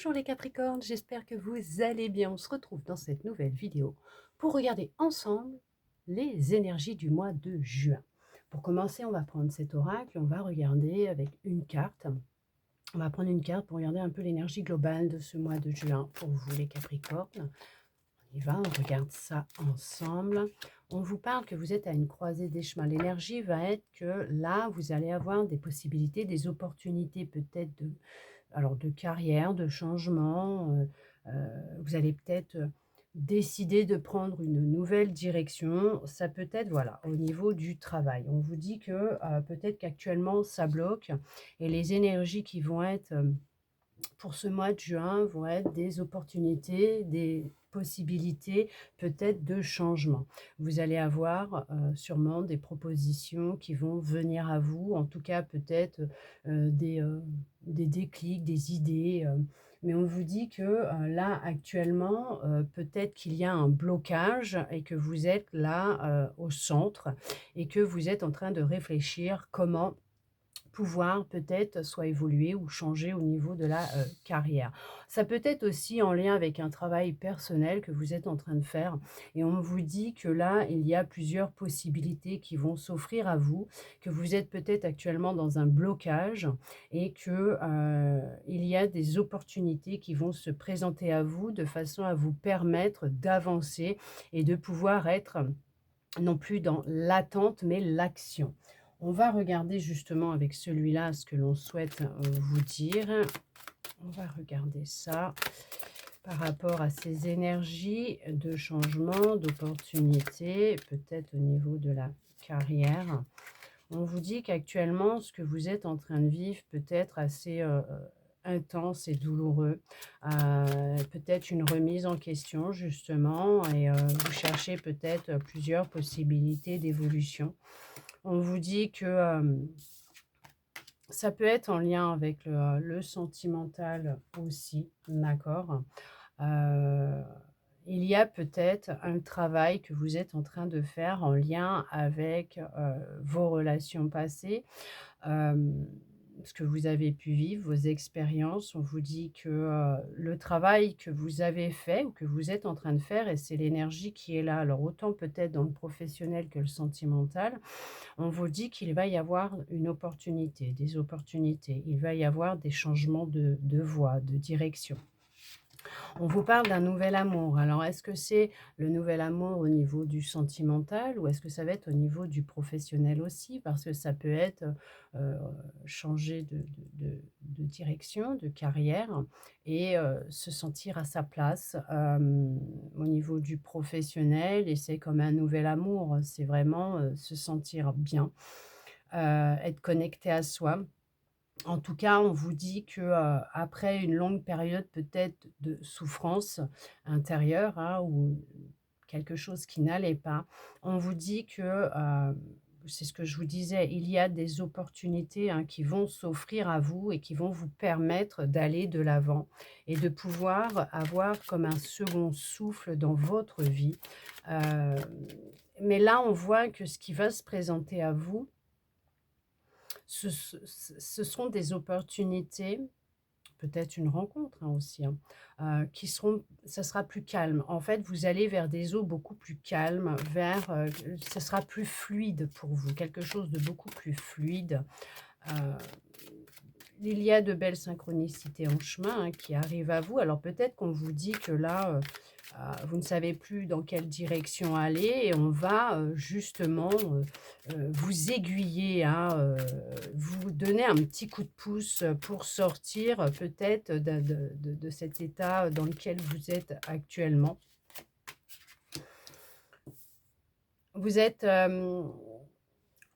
Bonjour les Capricornes, j'espère que vous allez bien. On se retrouve dans cette nouvelle vidéo pour regarder ensemble les énergies du mois de juin. Pour commencer, on va prendre cet oracle, on va regarder avec une carte. On va prendre une carte pour regarder un peu l'énergie globale de ce mois de juin pour vous les Capricornes. On y va, on regarde ça ensemble. On vous parle que vous êtes à une croisée des chemins. L'énergie va être que là, vous allez avoir des possibilités, des opportunités peut-être de carrière, de changement. Vous allez peut-être décider de prendre une nouvelle direction. Ça peut être, voilà, au niveau du travail. On vous dit que peut-être qu'actuellement, ça bloque et les énergies qui vont être pour ce mois de juin vont être des opportunités, des possibilités peut-être de changement. Vous allez avoir sûrement des propositions qui vont venir à vous, en tout cas peut-être des déclics, des idées. Mais on vous dit que là actuellement, peut-être qu'il y a un blocage et que vous êtes là au centre et que vous êtes en train de réfléchir comment pouvoir peut-être soit évoluer ou changer au niveau de la carrière. Ça peut être aussi en lien avec un travail personnel que vous êtes en train de faire et on vous dit que là, il y a plusieurs possibilités qui vont s'offrir à vous, que vous êtes peut-être actuellement dans un blocage et que il y a des opportunités qui vont se présenter à vous de façon à vous permettre d'avancer et de pouvoir être non plus dans l'attente, mais l'action. On va regarder justement avec celui-là ce que l'on souhaite vous dire. On va regarder ça par rapport à ces énergies de changement, d'opportunité, peut-être au niveau de la carrière. On vous dit qu'actuellement, ce que vous êtes en train de vivre peut être assez intense et douloureux. Peut-être une remise en question, justement, et vous cherchez peut-être plusieurs possibilités d'évolution. On vous dit que ça peut être en lien avec le sentimental aussi, d'accord. Euh, il y a peut-être un travail que vous êtes en train de faire en lien avec vos relations passées, ce que vous avez pu vivre, vos expériences. On vous dit que le travail que vous avez fait ou que vous êtes en train de faire, et c'est l'énergie qui est là, alors autant peut-être dans le professionnel que le sentimental, on vous dit qu'il va y avoir une opportunité, des opportunités. Il va y avoir des changements de voie, de direction. On vous parle d'un nouvel amour. Alors, est-ce que c'est le nouvel amour au niveau du sentimental ou est-ce que ça va être au niveau du professionnel aussi? Parce que ça peut être euh, changer de direction, de carrière et se sentir à sa place au niveau du professionnel. Et c'est comme un nouvel amour. C'est vraiment se sentir bien, être connecté à soi. En tout cas, on vous dit que, après une longue période peut-être de souffrance intérieure, hein, ou quelque chose qui n'allait pas, on vous dit que, c'est ce que je vous disais, il y a des opportunités, hein, qui vont s'offrir à vous et qui vont vous permettre d'aller de l'avant et de pouvoir avoir comme un second souffle dans votre vie. Heu, mais là, on voit que ce qui va se présenter à vous, ce seront des opportunités, peut-être une rencontre, hein, aussi, hein, qui seront ça sera plus calme. En fait, vous allez vers des eaux beaucoup plus calmes, vers, ce sera plus fluide pour vous, quelque chose de beaucoup plus fluide. Heu, il y a de belles synchronicités en chemin, hein, qui arrivent à vous. Alors peut-être qu'on vous dit que là, vous ne savez plus dans quelle direction aller et on va, justement, vous aiguiller, hein, vous donner un petit coup de pouce, pour sortir, peut-être de cet état dans lequel vous êtes actuellement. Vous êtes,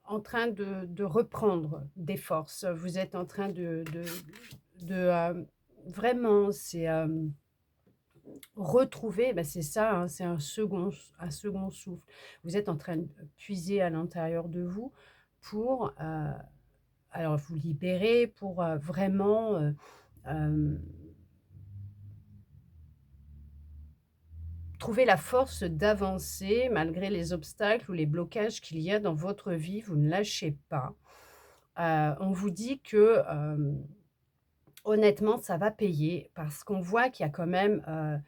en train de reprendre des forces. Vous êtes en train vraiment, c'est, retrouver, bah, c'est ça, hein, c'est un second souffle. Vous êtes en train de puiser à l'intérieur de vous pour, alors vous libérer, pour, vraiment, hem, trouver la force d'avancer malgré les obstacles ou les blocages qu'il y a dans votre vie. Vous ne lâchez pas. On vous dit que, honnêtement, ça va payer parce qu'on voit qu'il y a quand même,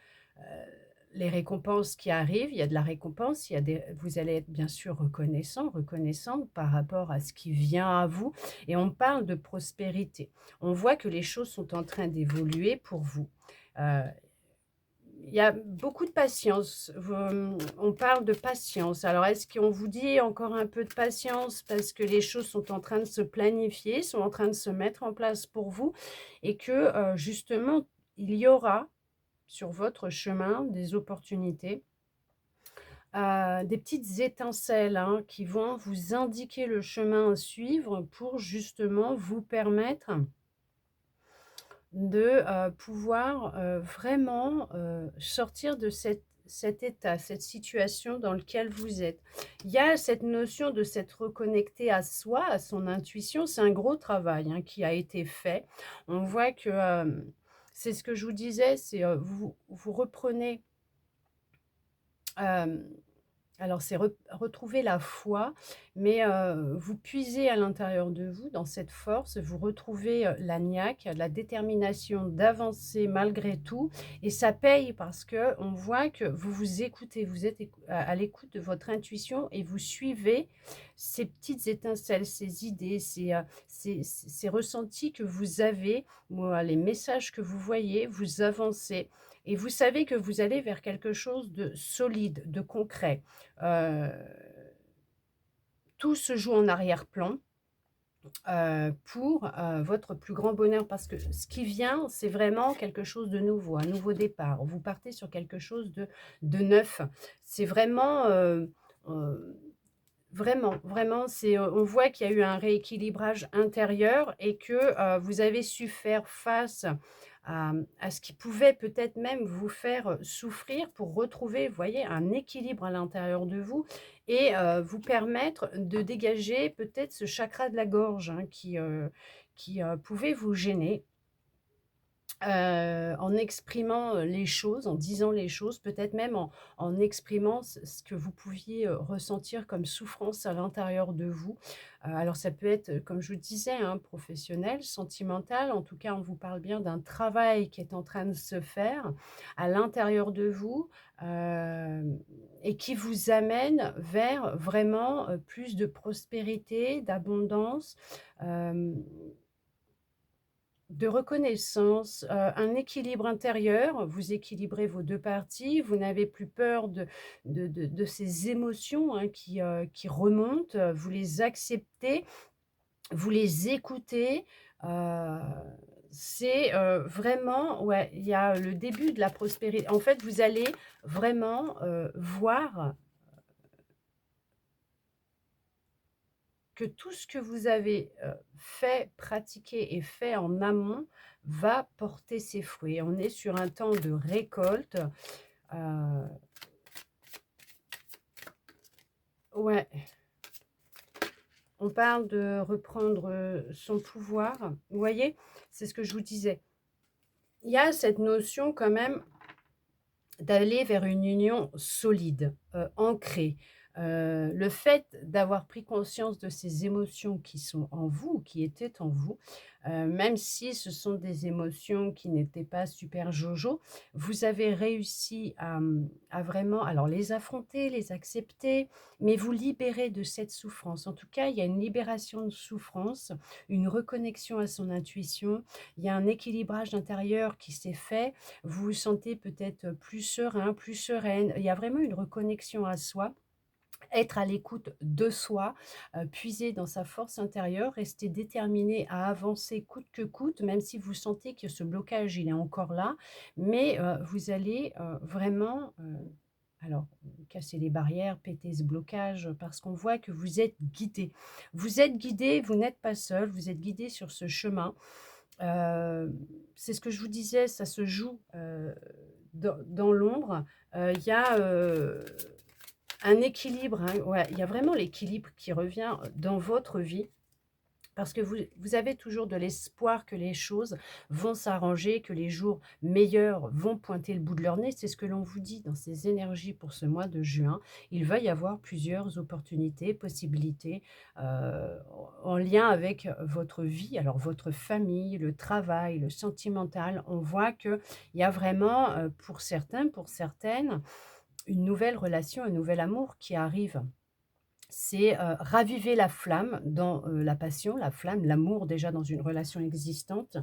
les récompenses qui arrivent. Il y a de la récompense, il y a des vous allez être bien sûr reconnaissant, reconnaissante par rapport à ce qui vient à vous et on parle de prospérité. On voit que les choses sont en train d'évoluer pour vous. Heu, il y a beaucoup de patience. On parle de patience. Alors est-ce qu'on vous dit encore un peu de patience parce que les choses sont en train de se planifier, sont en train de se mettre en place pour vous et que, justement, il y aura sur votre chemin des opportunités, des petites étincelles, hein, qui vont vous indiquer le chemin à suivre pour justement vous permettre de, pouvoir, vraiment, sortir de cet état, cette situation dans lequel vous êtes. Il y a cette notion de s'être reconnecté à soi, à son intuition, c'est un gros travail, hein, qui a été fait. On voit que, c'est ce que je vous disais, c'est, vous reprenez, hem alors c'est retrouver la foi, mais vous puisez à l'intérieur de vous dans cette force, vous retrouvez, la niaque, la détermination d'avancer malgré tout et ça paye parce que on voit que vous vous écoutez, vous êtes à l'écoute de votre intuition et vous suivez ces petites étincelles, ces idées, ces ressentis que vous avez, ou les messages que vous voyez, vous avancez et vous savez que vous allez vers quelque chose de solide, de concret. Heu, tout se joue en arrière-plan, pour, votre plus grand bonheur parce que ce qui vient, c'est vraiment quelque chose de nouveau, un nouveau départ. Vous partez sur quelque chose de neuf. C'est vraiment, heu, vraiment, c'est, on voit qu'il y a eu un rééquilibrage intérieur et que, vous avez su faire face à ce qui pouvait peut-être même vous faire, souffrir pour retrouver, vous voyez, un équilibre à l'intérieur de vous et vous permettre de dégager peut-être ce chakra de la gorge, hein, qui pouvait vous gêner. En exprimant, les choses, en disant les choses, peut-être même en exprimant ce que vous pouviez, ressentir comme souffrance à l'intérieur de vous. Alors ça peut être, comme je vous disais, hein, professionnel, sentimental, en tout cas, on vous parle bien d'un travail qui est en train de se faire à l'intérieur de vous, hem et qui vous amène vers vraiment, plus de prospérité, d'abondance, hem de reconnaissance, un équilibre intérieur. Vous équilibrez vos 2 parties, vous n'avez plus peur de ces émotions, hein, qui remontent, vous les acceptez, vous les écoutez, heu, c'est, vraiment ouais, il y a le début de la prospérité. En fait, vous allez vraiment, voir que tout ce que vous avez, fait, pratiqué et fait en amont va porter ses fruits. On est sur un temps de récolte, heu, ouais, on parle de reprendre, son pouvoir. Vous voyez? C'est ce que je vous disais. Il y a cette notion quand même d'aller vers une union solide, ancrée. Le fait d'avoir pris conscience de ces émotions qui sont en vous, qui étaient en vous, même si ce sont des émotions qui n'étaient pas super jojo, vous avez réussi à vraiment alors les affronter, les accepter, mais vous libérer de cette souffrance. En tout cas, il y a une libération de souffrance, une reconnexion à son intuition, il y a un équilibrage intérieur qui s'est fait, vous vous sentez peut-être plus serein, plus sereine. Il y a vraiment une reconnexion à soi, être à l'écoute de soi, puiser dans sa force intérieure, rester déterminé à avancer coûte que coûte, même si vous sentez que ce blocage, il est encore là. Mais, vous allez, vraiment, alors, casser les barrières, péter ce blocage, parce qu'on voit que vous êtes guidé. Vous êtes guidé, vous n'êtes pas seul, vous êtes guidé sur ce chemin. Hem, c'est ce que je vous disais, ça se joue, dans l'ombre. Il y a, un équilibre, hein, ouais, il y a vraiment l'équilibre qui revient, dans votre vie. Parce que vous avez toujours de l'espoir que les choses vont s'arranger, que les jours meilleurs vont pointer le bout de leur nez. C'est ce que l'on vous dit dans ces énergies pour ce mois de juin. Il va y avoir plusieurs opportunités, possibilités, en lien avec votre vie, alors votre famille, le travail, le sentimental. On voit qu'il y a vraiment, pour certains, pour certaines, une nouvelle relation, un nouvel amour qui arrive. C'est, raviver la flamme dans, la passion, la flamme, l'amour déjà dans une relation existante,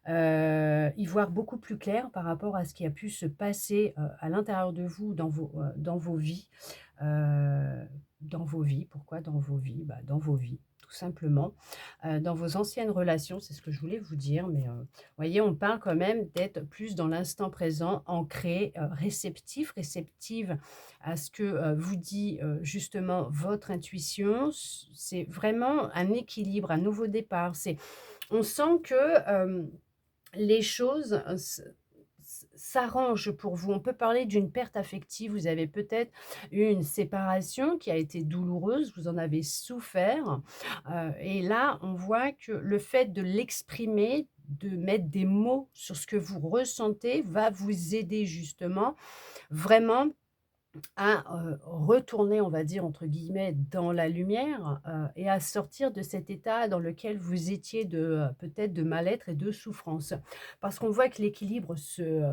y voir beaucoup plus clair par rapport à ce qui a pu se passer, à l'intérieur de vous dans vos vies, heu, dans vos vies. Pourquoi dans vos vies? Bah, dans vos vies, tout simplement, dans vos anciennes relations, c'est ce que je voulais vous dire, mais, voyez, on parle quand même d'être plus dans l'instant présent, ancré, réceptif, réceptive à ce que, vous dit, justement votre intuition. C'est vraiment un équilibre, un nouveau départ. On sent que, les choses, s'arrangent pour vous. On peut parler d'une perte affective. Vous avez peut-être eu une séparation qui a été douloureuse, vous en avez souffert, et là, on voit que le fait de l'exprimer, de mettre des mots sur ce que vous ressentez va vous aider justement vraiment à, retourner, on va dire, entre guillemets, «dans la lumière», et à sortir de cet état dans lequel vous étiez de, peut-être de mal-être et de souffrance. Parce qu'on voit que l'équilibre se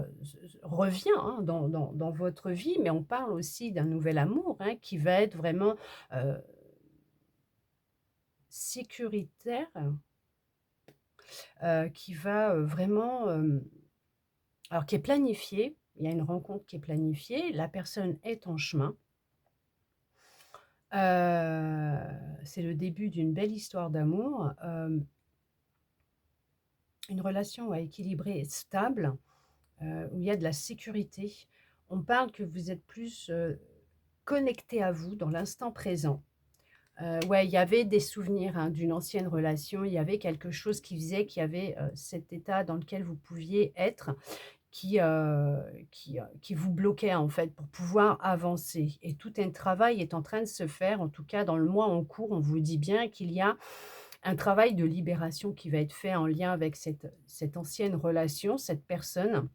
revient, hein, dans votre vie, mais on parle aussi d'un nouvel amour, hein, qui va être vraiment, heu, sécuritaire, qui va, vraiment, alors qui est planifié. Il y a une rencontre qui est planifiée, la personne est en chemin. C'est le début d'une belle histoire d'amour, une relation, ouais, équilibrée et stable, où il y a de la sécurité. On parle que vous êtes plus, connectés à vous dans l'instant présent. Ouais, il y avait des souvenirs, hein, d'une ancienne relation, il y avait quelque chose qui faisait qu'il y avait, cet état dans lequel vous pouviez être qui, qui vous bloquait, en fait, pour pouvoir avancer, et tout un travail est en train de se faire. En tout cas, dans le mois en cours, on vous dit bien qu'il y a un travail de libération qui va être fait en lien avec cette ancienne relation, cette personne,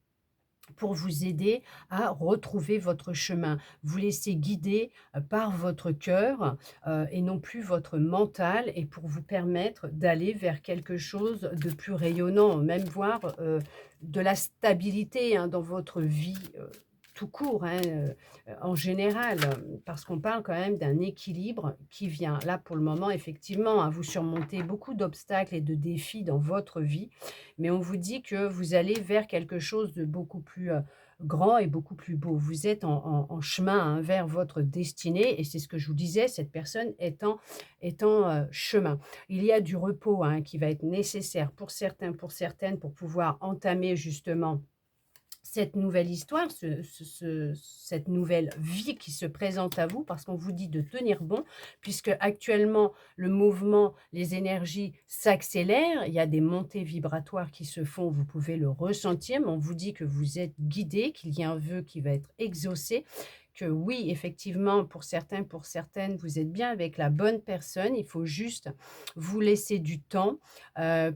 pour vous aider à retrouver votre chemin. Vous laisser guider, par votre cœur, et non plus votre mental, et pour vous permettre d'aller vers quelque chose de plus rayonnant, même voir, de la stabilité, hein, dans votre vie, tout court, hein, en général, parce qu'on parle quand même d'un équilibre qui vient. Là, pour le moment, effectivement, hein, vous surmontez beaucoup d'obstacles et de défis dans votre vie, mais on vous dit que vous allez vers quelque chose de beaucoup plus, grand et beaucoup plus beau. Vous êtes en chemin, hein, vers votre destinée, et c'est ce que je vous disais, cette personne est en chemin. Il y a du repos, hein, qui va être nécessaire pour certains, pour certaines, pour pouvoir entamer justement cette nouvelle histoire, cette nouvelle vie qui se présente à vous, parce qu'on vous dit de tenir bon, puisque actuellement le mouvement, les énergies s'accélèrent, il y a des montées vibratoires qui se font, vous pouvez le ressentir, mais on vous dit que vous êtes guidé, qu'il y a un vœu qui va être exaucé, que oui, effectivement, pour certains, pour certaines, vous êtes bien avec la bonne personne, il faut juste vous laisser du temps,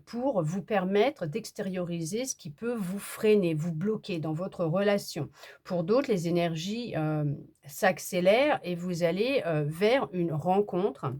pour vous permettre d'extérioriser ce qui peut vous freiner, vous bloquer dans votre relation. Pour d'autres, les énergies, s'accélèrent et vous allez, vers une rencontre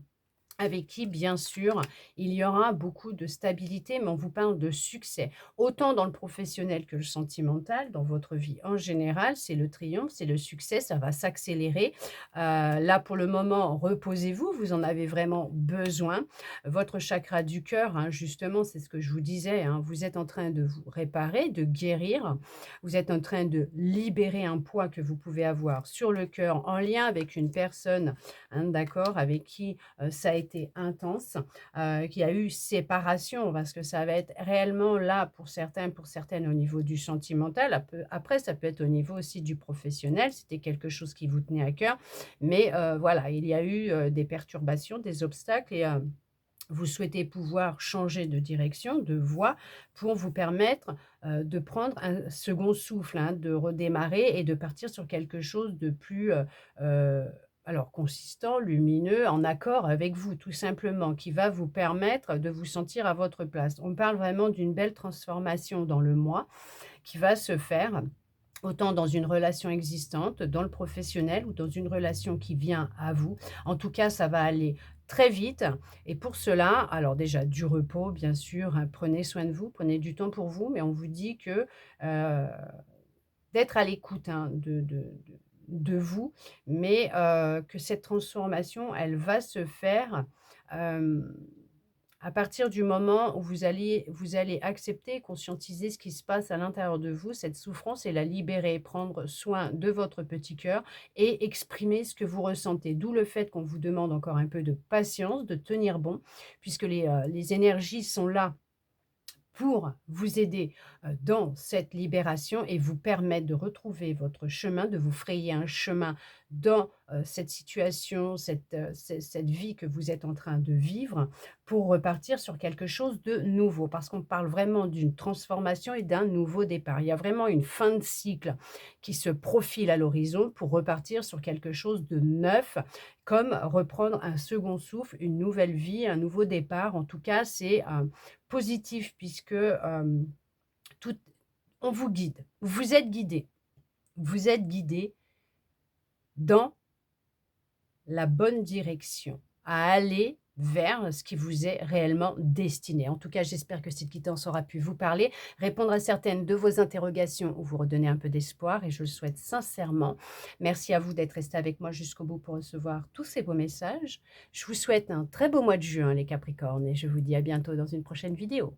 avec qui, bien sûr, il y aura beaucoup de stabilité, mais on vous parle de succès. Autant dans le professionnel que le sentimental, dans votre vie en général, c'est le triomphe, c'est le succès, ça va s'accélérer. Là, pour le moment, reposez-vous, vous en avez vraiment besoin. Votre chakra du cœur, hein, justement, c'est ce que je vous disais, hein, vous êtes en train de vous réparer, de guérir. Vous êtes en train de libérer un poids que vous pouvez avoir sur le cœur en lien avec une personne, hein, d'accord, avec qui ça a été intense, qu'il y a eu séparation, parce que ça va être réellement là pour certains, pour certaines au niveau du sentimental. Après, ça peut être au niveau aussi du professionnel, c'était quelque chose qui vous tenait à cœur. Mais voilà, il y a eu des perturbations, des obstacles, et vous souhaitez pouvoir changer de direction, de voie, pour vous permettre, de prendre un second souffle, hein, de redémarrer et de partir sur quelque chose de plus, heu, alors consistant, lumineux, en accord avec vous, tout simplement, qui va vous permettre de vous sentir à votre place. On parle vraiment d'une belle transformation dans le moi qui va se faire autant dans une relation existante, dans le professionnel ou dans une relation qui vient à vous. En tout cas, ça va aller très vite et pour cela, alors déjà du repos bien sûr, hein, prenez soin de vous, prenez du temps pour vous, mais on vous dit que, heu, d'être à l'écoute, hein, de vous, mais que cette transformation, elle va se faire, hem à partir du moment où vous allez accepter et conscientiser ce qui se passe à l'intérieur de vous, cette souffrance et la libérer, prendre soin de votre petit cœur et exprimer ce que vous ressentez. D'où le fait qu'on vous demande encore un peu de patience, de tenir bon, puisque les énergies sont là pour vous aider, dans cette libération et vous permettre de retrouver votre chemin, de vous frayer un chemin dans, cette situation, cette vie que vous êtes en train de vivre pour repartir sur quelque chose de nouveau. Parce qu'on parle vraiment d'une transformation et d'un nouveau départ. Il y a vraiment une fin de cycle qui se profile à l'horizon pour repartir sur quelque chose de neuf, comme reprendre un second souffle, une nouvelle vie, un nouveau départ. En tout cas, c'est, positif puisque, tout on vous guide. Vous êtes guidé. Vous êtes guidé dans la bonne direction, à aller vers ce qui vous est réellement destiné. En tout cas, j'espère que cette guidance aura pu vous parler, répondre à certaines de vos interrogations ou vous redonner un peu d'espoir et je le souhaite sincèrement. Merci à vous d'être resté avec moi jusqu'au bout pour recevoir tous ces beaux messages. Je vous souhaite un très beau mois de juin les Capricornes et je vous dis à bientôt dans une prochaine vidéo.